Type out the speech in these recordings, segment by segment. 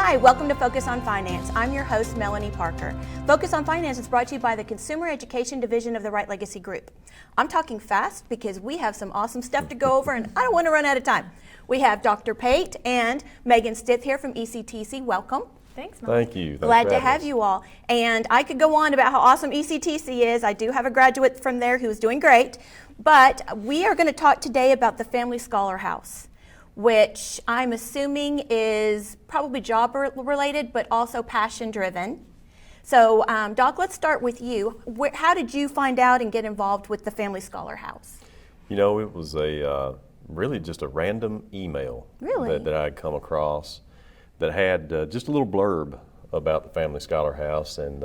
Hi, welcome to Focus on Finance. I'm your host, Melanie Parker. Focus on Finance is brought to you by the Consumer Education Division of the Right Legacy Group. I'm talking fast because we have some awesome stuff to go over and I don't want to run out of time. We have Dr. Pate and Megan Stith here from ECTC. Welcome. Thanks, Melanie. Thank you. Glad to have you all. And I could go on about how awesome ECTC is. I do have a graduate from there who's doing great. But we are going to talk today about the Family Scholar House, which I'm assuming is probably job related, but also passion driven. So, Doc, let's start with you. How did you find out and get involved with the Family Scholar House? You know, it was really just a random email that I had come across that had just a little blurb about the Family Scholar House, and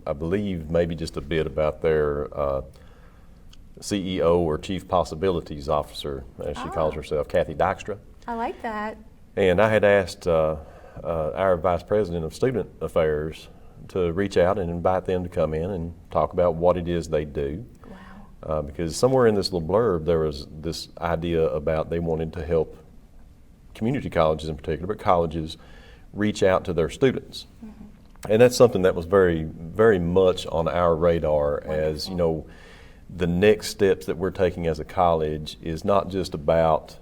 I believe maybe just a bit about their CEO or Chief Possibilities Officer, as she calls herself, Kathy Dykstra. I like that. And I had asked our Vice President of Student Affairs to reach out and invite them to come in and talk about what it is they do. Wow. Because somewhere in this little blurb there was this idea about they wanted to help community colleges in particular, but colleges reach out to their students. Mm-hmm. And that's something that was very, very much on our radar. Wonderful. As, you know, the next steps that we're taking as a college is not just about,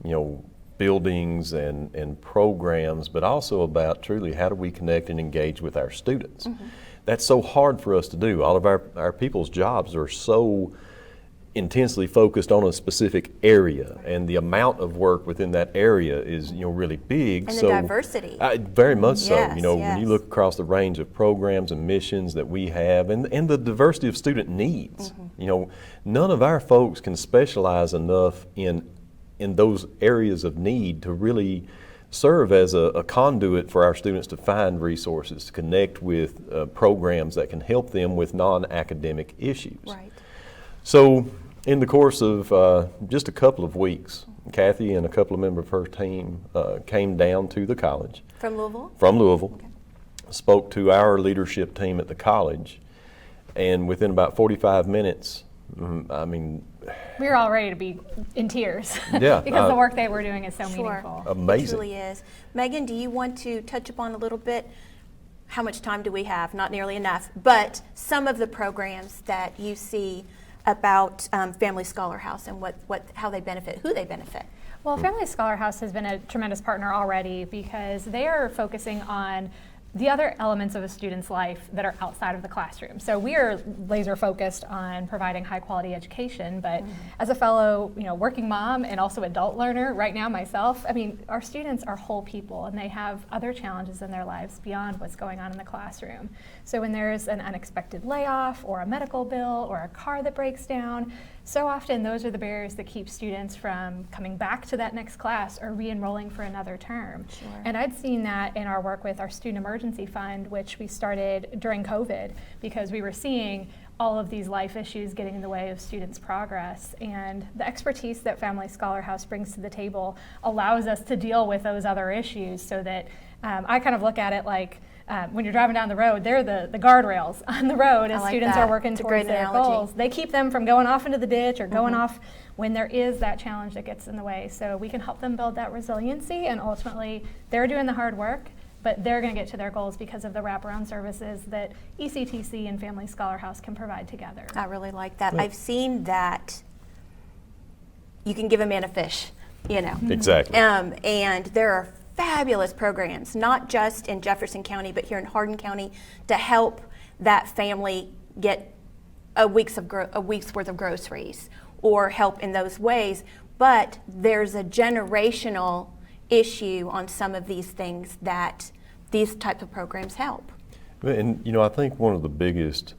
you know, buildings and programs, but also about truly how do we connect and engage with our students. Mm-hmm. That's so hard for us to do. All of our people's jobs are so intensely focused on a specific area, and the amount of work within that area is, you know, really big. And the diversity. Very much so. Yes, you know, yes. when you look across the range of programs and missions that we have, and the diversity of student needs, mm-hmm. you know, none of our folks can specialize enough in those areas of need to really serve as a conduit for our students to find resources, to connect with programs that can help them with non-academic issues. Right. So in the course of just a couple of weeks, Kathy and a couple of members of her team came down to the college. From Louisville? From Louisville. Okay. Spoke to our leadership team at the college, and within about 45 minutes, I mean, we were all ready to be in tears. Yeah. Because the work they were doing is so Sure. meaningful. Amazing. It truly is. Megan, do you want to touch upon a little bit? How much time do we have? Not nearly enough, but some of the programs that you see about Family Scholar House and how they benefit, who they benefit. Well, Family Scholar House has been a tremendous partner already because they are focusing on the other elements of a student's life that are outside of the classroom. So we are laser focused on providing high quality education, but as a fellow, you know, working mom and also adult learner right now myself, I mean, our students are whole people and they have other challenges in their lives beyond what's going on in the classroom. So when there's an unexpected layoff or a medical bill or a car that breaks down, so often those are the barriers that keep students from coming back to that next class or re-enrolling for another term. Sure. And I'd seen that in our work with our Student Emergency Fund, which we started during COVID because we were seeing all of these life issues getting in the way of students' progress. And the expertise that Family Scholar House brings to the table allows us to deal with those other issues so that I kind of look at it like when you're driving down the road, they're the guardrails on the road as students are working towards their goals. They keep them from going off into the ditch or going off when there is that challenge that gets in the way. So we can help them build that resiliency, and ultimately they're doing the hard work, but they're going to get to their goals because of the wraparound services that ECTC and Family Scholar House can provide together. I really like that. I've seen that you can give a man a fish, you know. Exactly. And there are fabulous programs, not just in Jefferson County, but here in Hardin County, to help that family get a week's worth of groceries or help in those ways. But there's a generational issue on some of these things that these types of programs help. And, you know, I think one of the biggest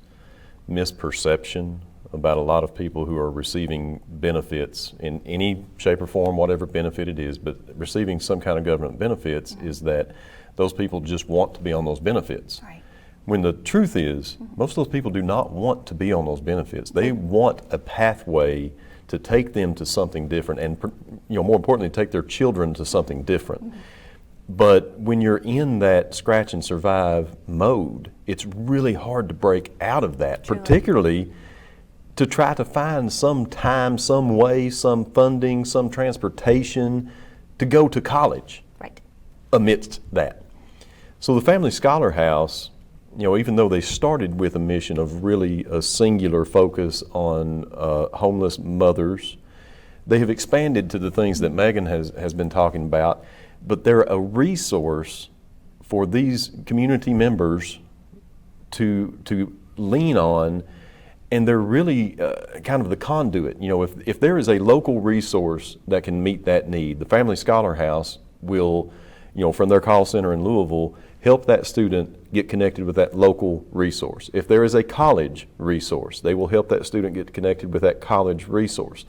misperception about a lot of people who are receiving benefits in any shape or form, whatever benefit it is, but receiving some kind of government benefits is that those people just want to be on those benefits. Right. When the truth is, most of those people do not want to be on those benefits. They want a pathway to take them to something different and, you know, more importantly, take their children to something different. But when you're in that scratch and survive mode, it's really hard to break out of that, Truly. Particularly to try to find some time, some way, some funding, some transportation to go to college Right. amidst that. So the Family Scholar House, even though they started with a mission of really a singular focus on homeless mothers, they have expanded to the things that Megan has been talking about, but they're a resource for these community members to lean on, and they're really kind of the conduit. If there is a local resource that can meet that need, the Family Scholar House will, from their call center in Louisville, help that student get connected with that local resource. If there is a college resource, they will help that student get connected with that college resource.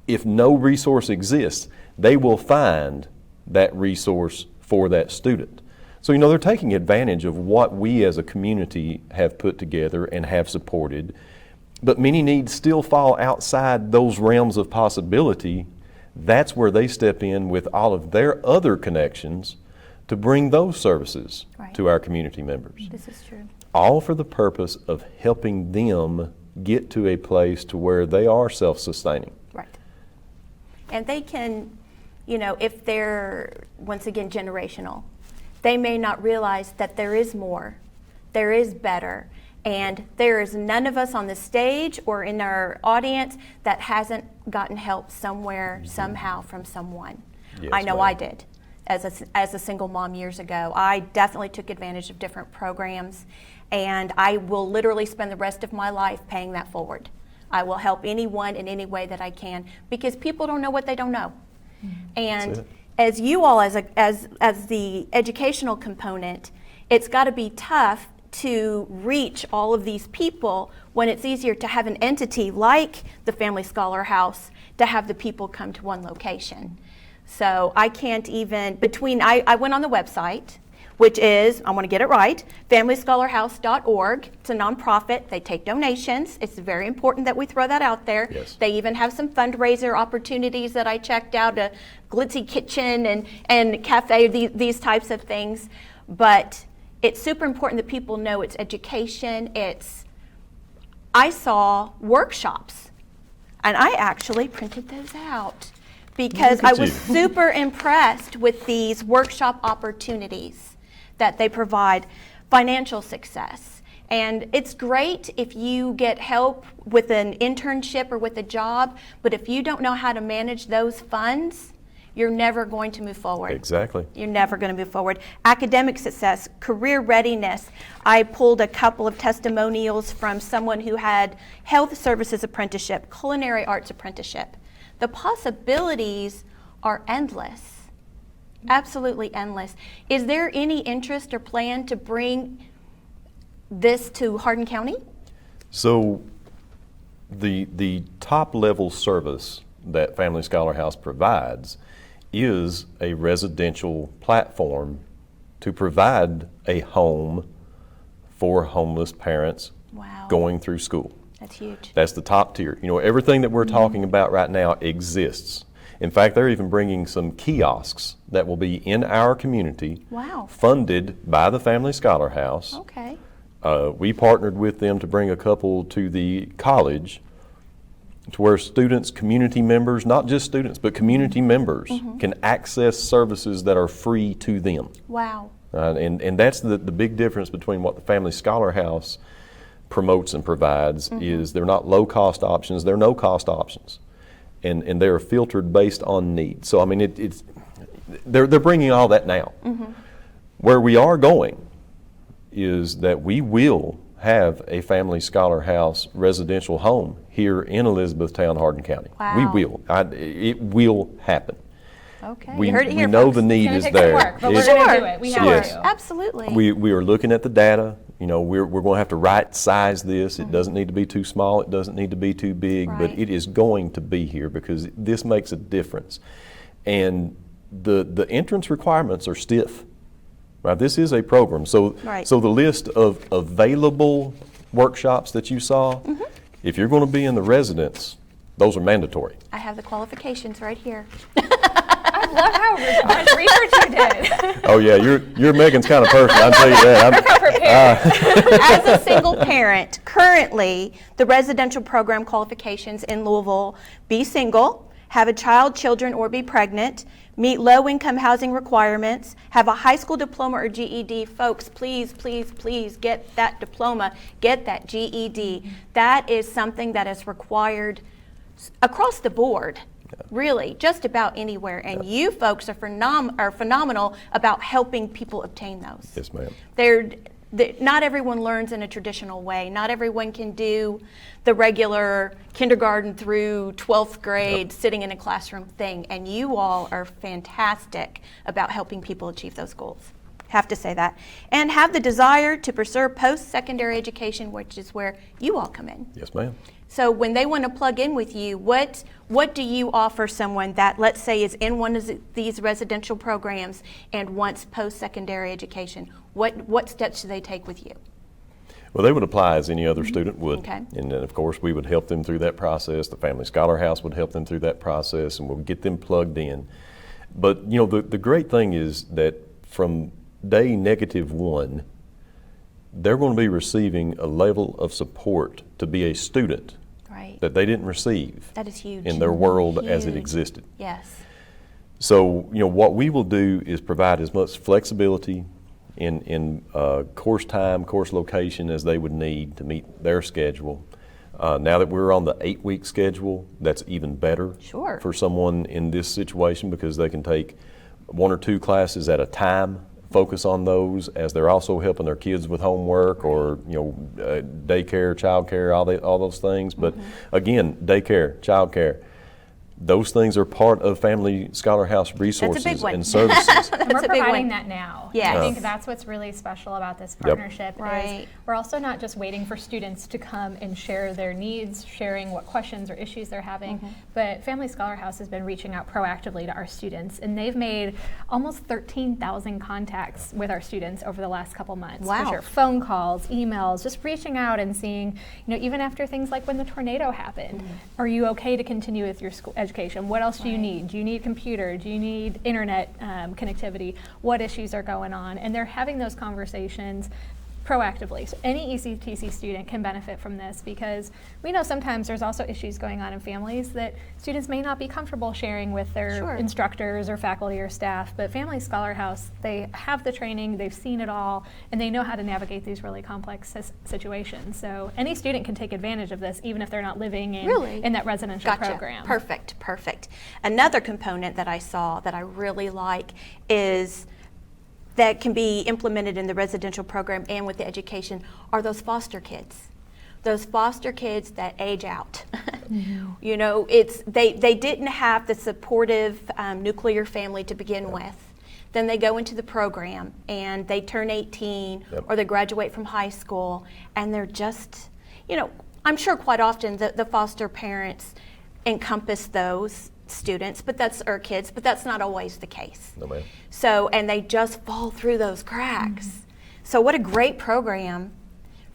If no resource exists, they will find that resource for that student. So, they're taking advantage of what we as a community have put together and have supported, but many needs still fall outside those realms of possibility. That's where they step in with all of their other connections to bring those services to our community members. This is true. All for the purpose of helping them get to a place to where they are self-sustaining. Right. And they can, if they're, once again, generational, they may not realize that there is more, there is better, and there is none of us on the stage or in our audience that hasn't gotten help somewhere, somehow, from someone. Yes, I know ma'am. I did. As a single mom years ago, I definitely took advantage of different programs, and I will literally spend the rest of my life paying that forward. I will help anyone in any way that I can, because people don't know what they don't know. And as you all, as the educational component, it's got to be tough to reach all of these people when it's easier to have an entity like the Family Scholar House to have the people come to one location. So I can't even, I went on the website, which is, I want to get it right, familyscholarhouse.org. It's a nonprofit. They take donations. It's very important that we throw that out there. Yes. They even have some fundraiser opportunities that I checked out, a glitzy kitchen and cafe, these types of things. But it's super important that people know it's education. I saw workshops, and I actually printed those out, because I was super impressed with these workshop opportunities that they provide. Financial success. And it's great if you get help with an internship or with a job, but if you don't know how to manage those funds, you're never going to move forward. Exactly. You're never going to move forward. Academic success, career readiness. I pulled a couple of testimonials from someone who had health services apprenticeship, culinary arts apprenticeship. The possibilities are endless, absolutely endless. Is there any interest or plan to bring this to Hardin County? So the top level service that Family Scholar House provides is a residential platform to provide a home for homeless parents Wow. going through school. That's huge. That's the top tier. Everything that we're talking about right now exists. In fact, they're even bringing some kiosks that will be in our community, Wow. funded by the Family Scholar House. Okay. We partnered with them to bring a couple to the college, to where students, community members, not just students, but community members can access services that are free to them. Wow. And that's the big difference between what the Family Scholar House promotes and provides is they're not low-cost options, they're no-cost options. And they're filtered based on need. So, I mean, they're bringing all that now. Where we are going is that we will have a Family Scholar House residential home here in Elizabethtown, Hardin County. Wow. We will. It will happen. Okay. We you heard it here, know folks. the need It's is going to take there. some work, but we're It's- going to Sure, do it. We sure. have Yes. to. Absolutely. We are looking at the data. We're going to have to right size this. It doesn't need to be too small. It doesn't need to be too big, but Right. it is going to be here because this makes a difference. And the entrance requirements are stiff. Right? This is a program. So, Right. so the list of available workshops that you saw, if you're going to be in the residence, those are mandatory. I have the qualifications right here. I love how much research you did. Oh yeah, you're Megan's kind of person. I'll tell you that. As a single parent, currently, the residential program qualifications in Louisville: be single, have a child, children, or be pregnant, meet low-income housing requirements, have a high school diploma or GED. Folks, please, please, please get that diploma, get that GED. That is something that is required across the board, really, just about anywhere. And you folks are phenomenal about helping people obtain those. Yes, ma'am. Not everyone learns in a traditional way. Not everyone can do the regular kindergarten through 12th grade sitting in a classroom thing, and you all are fantastic about helping people achieve those goals. Have to say that. And have the desire to pursue post-secondary education, which is where you all come in. Yes, ma'am. So when they want to plug in with you, what do you offer someone that, let's say, is in one of these residential programs and wants post-secondary education? What steps do they take with you? Well, they would apply as any other student would. Okay. And then, of course, we would help them through that process. The Family Scholar House would help them through that process, and we'll get them plugged in. But, you know, the great thing is that from day -1, they're going to be receiving a level of support to be a student that they didn't receive. That is huge. In their world as it existed. Yes. So, you know, what we will do is provide as much flexibility in course time, course location as they would need to meet their schedule. Now that we're on the 8-week schedule, that's even better for someone in this situation, because they can take 1 or 2 classes at a time, focus on those as they're also helping their kids with homework or, you know, daycare, childcare, all those things. But again, daycare, childcare, those things are part of Family Scholar House resources and services. And we're providing that now. Yes. I think that's what's really special about this partnership. Right. Is we're also not just waiting for students to come and share their needs, sharing what questions or issues they're having, but Family Scholar House has been reaching out proactively to our students, and they've made almost 13,000 contacts with our students over the last couple months. Wow. Which are phone calls, emails, just reaching out and seeing, you know, even after things like when the tornado happened, are you okay to continue with your school education? What else do you need? Do you need a computer? Do you need internet connectivity? What issues are going on? And they're having those conversations proactively. So any ECTC student can benefit from this, because we know sometimes there's also issues going on in families that students may not be comfortable sharing with their instructors or faculty or staff, but Family Scholar House, they have the training, they've seen it all, and they know how to navigate these really complex situations. So any student can take advantage of this, even if they're not living in that residential program. Perfect. Another component that I saw that I really like is that can be implemented in the residential program and with the education are those foster kids. Those foster kids that age out. You know, they didn't have the supportive nuclear family to begin with. Then they go into the program and they turn 18 or they graduate from high school, and they're just, you know, I'm sure quite often the foster parents encompass those students, but that's not always the case. No, ma'am. So, and they just fall through those cracks. So what a great program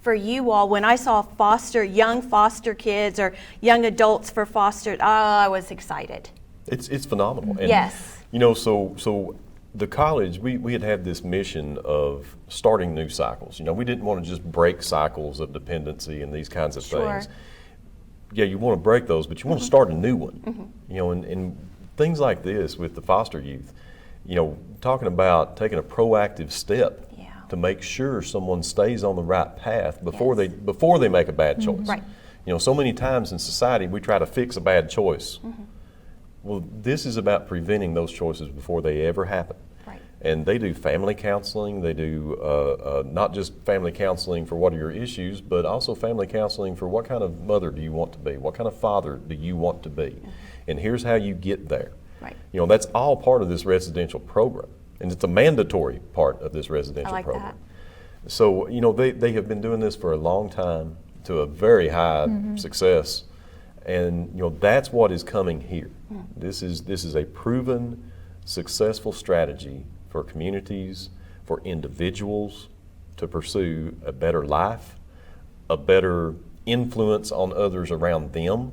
for you all. When I saw young foster kids or young adults for foster, I was excited. It's phenomenal. And, yes. You know, so the college, we had this mission of starting new cycles. You know, we didn't want to just break cycles of dependency and these kinds of things. Yeah, you want to break those, but you want to start a new one. You know, and things like this with the foster youth, you know, talking about taking a proactive step to make sure someone stays on the right path before they make a bad choice. Right. You know, so many times in society we try to fix a bad choice. Well, this is about preventing those choices before they ever happen. Right. And they do family counseling. They do not just family counseling for what are your issues, but also family counseling for what kind of mother do you want to be? What kind of father do you want to be? And here's how you get there. Right. You know, that's all part of this residential program. And it's a mandatory part of this residential program. So, you know, they have been doing this for a long time to a very high success. And, you know, that's what is coming here. This is a proven, successful strategy for communities, for individuals to pursue a better life, a better influence on others around them.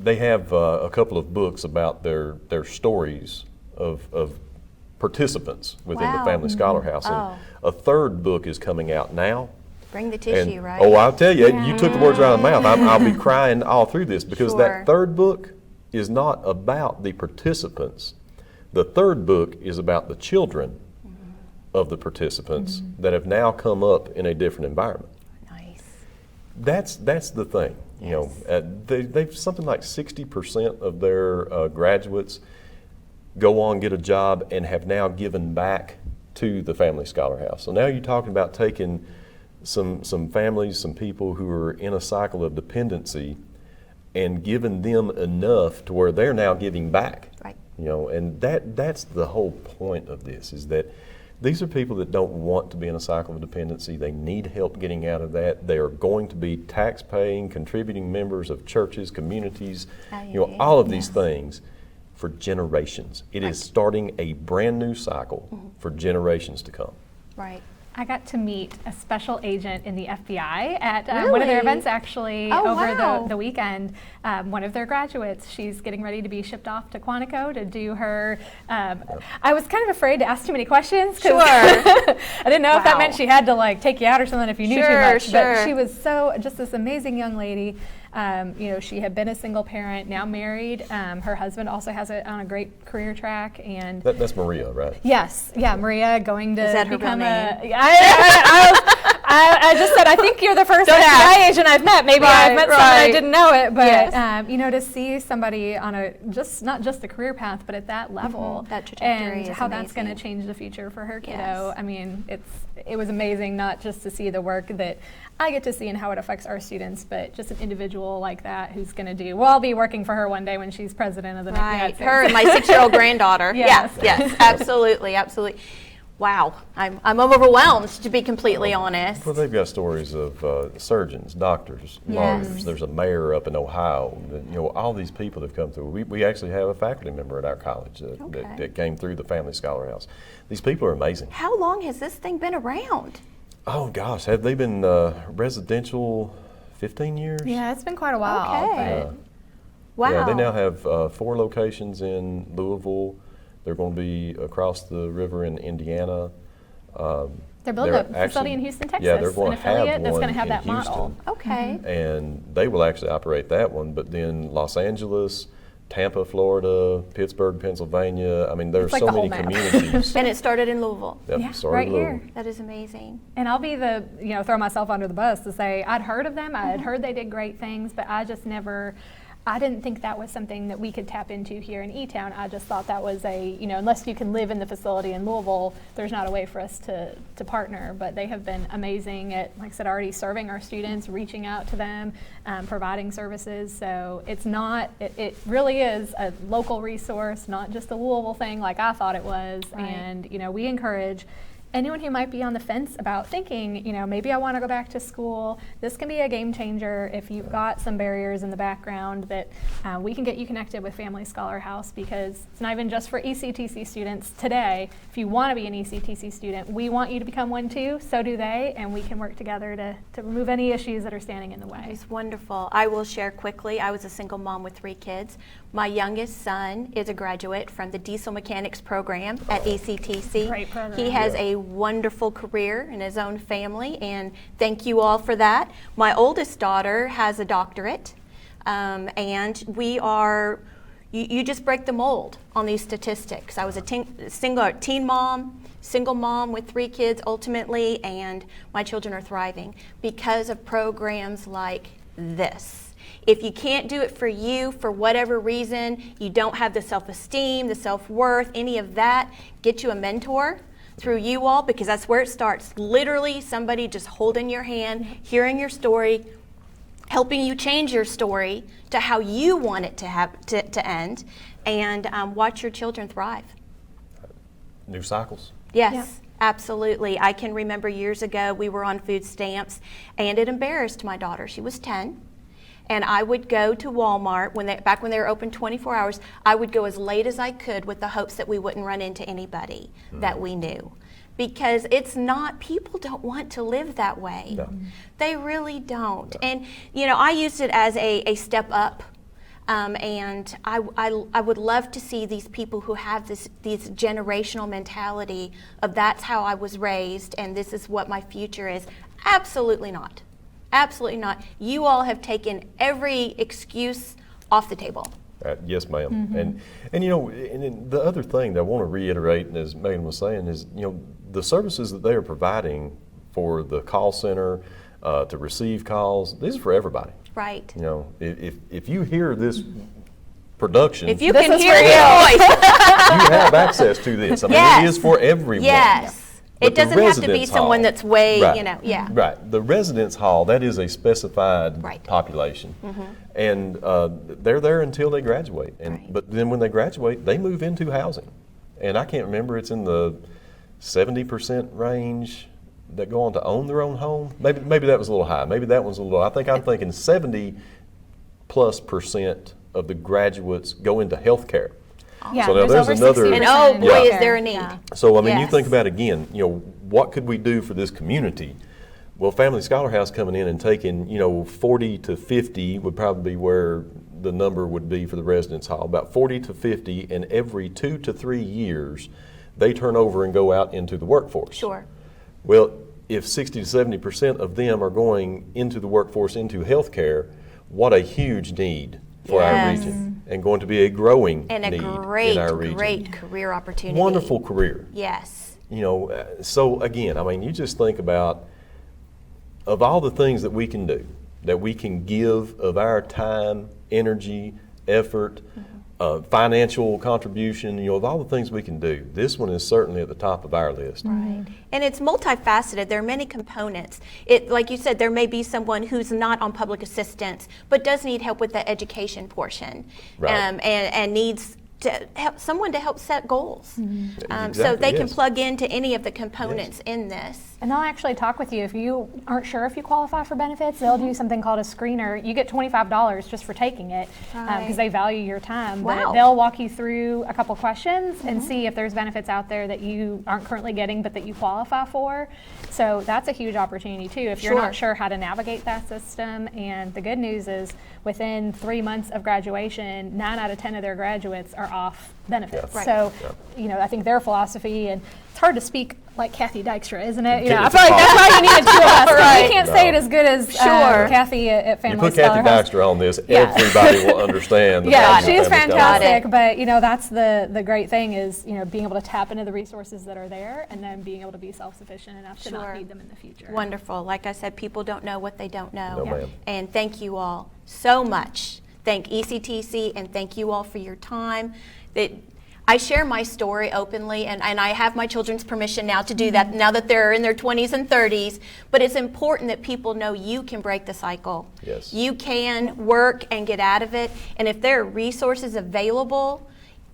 They have a couple of books about their stories of participants within the Family Scholar House. And a third book is coming out now. Bring the tissue, right? Oh, I'll tell you, you took the words right out of my mouth. I'll be crying all through this because that third book is not about the participants. The third book is about the children of the participants that have now come up in a different environment. Nice. That's the thing. You know, they've something like 60% of their graduates go on, get a job, and have now given back to the Family Scholar House. So now you're talking about taking some families, some people who are in a cycle of dependency, and giving them enough to where they're now giving back. Right. You know, and that's the whole point of this, is that these are people that don't want to be in a cycle of dependency. They need help getting out of that. They are going to be tax-paying, contributing members of churches, communities, you know, all of these things for generations. It is starting a brand new cycle for generations to come. Right. I got to meet a special agent in the FBI at one of their events over wow. the weekend. One of their graduates, she's getting ready to be shipped off to Quantico to do her, I was kind of afraid to ask too many questions. Sure. I didn't know if that meant she had to like take you out or something if you knew too much. Sure. But she was just this amazing young lady. You know, she had been a single parent, now married. Her husband also has it on a great career track, and That's Maria, right? yes, yeah, Maria going to Is that her become real a. name? I just said I think you're the first FBI agent I've met. Maybe I've met someone I didn't know it, but you know, to see somebody on not just the career path, but at that level, That trajectory and is how that's going to amazing. change the future for her kiddo. Yes. I mean, it was amazing not just to see the work that I get to see and how it affects our students, but just an individual like that who's going to do. Well, I'll be working for her one day when she's president of the United Right. States. Her and my 6-year-old granddaughter. Yes. Yes, absolutely, absolutely. Wow, I'm overwhelmed, to be completely honest. Well, they've got stories of surgeons, doctors, lawyers. There's a mayor up in Ohio. You know, all these people that have come through. We actually have a faculty member at our college that came through the Family Scholar House. These people are amazing. How long has this thing been around? Oh gosh, have they been residential 15 years? Yeah, it's been quite a while. Okay. But Wow. Yeah, they now have 4 locations in Louisville. They're going to be across the river in Indiana. they're building a facility in Houston, Texas. Yeah, they're going an to have affiliate that's one going to have in that model. Houston. Okay. And they will actually operate that one, but then Los Angeles, Tampa, Florida, Pittsburgh, Pennsylvania. I mean, there's It's like so the whole many map. communities. And it started in Louisville. Yep, Yeah, started right in Louisville. here. That is amazing. And I'll be throw myself under the bus to say I'd heard of them, I had heard they did great things, but I didn't think that was something that we could tap into here in E-Town. I just thought that was unless you can live in the facility in Louisville, there's not a way for us to partner. But they have been amazing at, like I said, already serving our students, reaching out to them, providing services. So it really is a local resource, not just a Louisville thing like I thought it was. Right. And, we encourage anyone who might be on the fence about thinking, maybe I want to go back to school, this can be a game changer if you've got some barriers in the background that we can get you connected with Family Scholar House, because it's not even just for ECTC students today. If you want to be an ECTC student, we want you to become one too, so do they, and we can work together to remove any issues that are standing in the way. It's wonderful. I will share quickly. I was a single mom with 3 kids. My youngest son is a graduate from the diesel mechanics program at ECTC. Great program. He has a wonderful career in his own family, and thank you all for that. My oldest daughter has a doctorate, and we are, you just break the mold on these statistics. I was a single mom with 3 kids ultimately, and my children are thriving because of programs like this. If you can't do it for you, for whatever reason, you don't have the self-esteem, the self-worth, any of that, get you a mentor through you all, because that's where it starts. Literally somebody just holding your hand, hearing your story, helping you change your story to how you want it to end, and watch your children thrive. New cycles. Yes. Yeah. Absolutely. I can remember years ago we were on food stamps, and it embarrassed my daughter. She was 10. And I would go to Walmart back when they were open 24 hours. I would go as late as I could with the hopes that we wouldn't run into anybody that we knew, because people don't want to live that way. No. They really don't. No. And I used it as a step up. And I would love to see these people who have this generational mentality of that's how I was raised and this is what my future is. Absolutely not. Absolutely not. You all have taken every excuse off the table. Yes, ma'am. And you know, and then the other thing that I want to reiterate, and as Megan was saying, is the services that they are providing for the call center to receive calls. These are for everybody. Right. You know, if you hear this production, If you This can is hear for your you. voice. you have access to this. I mean, Yes. it is for everyone. Yes. But It the doesn't have to be residence someone hall- that's way, Right. yeah. Right. The residence hall, that is a specified Right. population. And they're there until they graduate. And Right. But then when they graduate, they move into housing. And I can't remember, it's in the 70% range that go on to own their own home. Maybe that was a little high. Maybe that one's a little, I think I'm thinking 70+% of the graduates go into healthcare. Yeah, So now there's over another- 60% And oh in boy, Yeah. is healthcare. there a need. Yeah. So, I mean, you Yes. think about again, what could we do for this community? Well, Family Scholar House coming in and taking, 40 to 50 would probably be where the number would be for the residence hall, about 40 to 50, and every 2 to 3 years, they turn over and go out into the workforce. Sure. Well, if 60 to 70% of them are going into the workforce, into healthcare, what a huge need for our Yes. region, and going to be a growing And a need great, in our region. great career opportunity. Wonderful career. Yes. So again, I mean, you just think about, of all the things that we can do, that we can give of our time, energy, effort, financial contribution, of all the things we can do, this one is certainly at the top of our list. Right. And it's multifaceted. There are many components. Like you said, there may be someone who's not on public assistance, but does need help with the education portion, Right. and needs to help someone to help set goals. So Exactly, they can yes. plug into any of the components in this. And they'll actually talk with you. If you aren't sure if you qualify for benefits, they'll do something called a screener. You get $25 just for taking it Right. because they value your time. Wow. But they'll walk you through a couple questions and see if there's benefits out there that you aren't currently getting but that you qualify for. So that's a huge opportunity too if you're Sure. not sure how to navigate that system. And the good news is within 3 months of graduation, 9 out of 10 of their graduates are off benefits. Yeah. Right. So, Yeah. I think their philosophy, and it's hard to speak like Kathy Dykstra, isn't it? Yeah, I it's feel like that's impossible. why you needed two of us. 'Cause Right. We can't say it as good as Sure. Kathy at You Family put Kathy Scholar House. Baxter on this, Yeah. everybody will understand. the Yeah, value of she's Family Scholar. fantastic, Got but that's the great thing is being able to tap into the resources that are there and then being able to be self-sufficient enough to Sure. not need them in the future. Wonderful. Like I said, people don't know what they don't know. No, ma'am. And thank you all so much. Thank ECTC and thank you all for your time. I share my story openly, and I have my children's permission now to do that, now that they're in their 20s and 30s. But it's important that people know you can break the cycle. Yes. You can work and get out of it. And if there are resources available,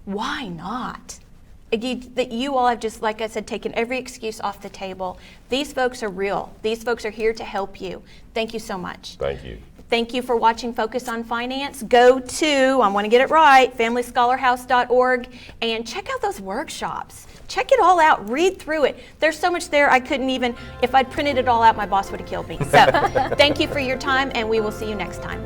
why not? That you all have just, like I said, taken every excuse off the table. These folks are real. These folks are here to help you. Thank you so much. Thank you. Thank you for watching Focus on Finance. Go to, I want to get it right, familyscholarhouse.org and check out those workshops. Check it all out. Read through it. There's so much there I couldn't even, if I'd printed it all out, my boss would have killed me. So thank you for your time, and we will see you next time.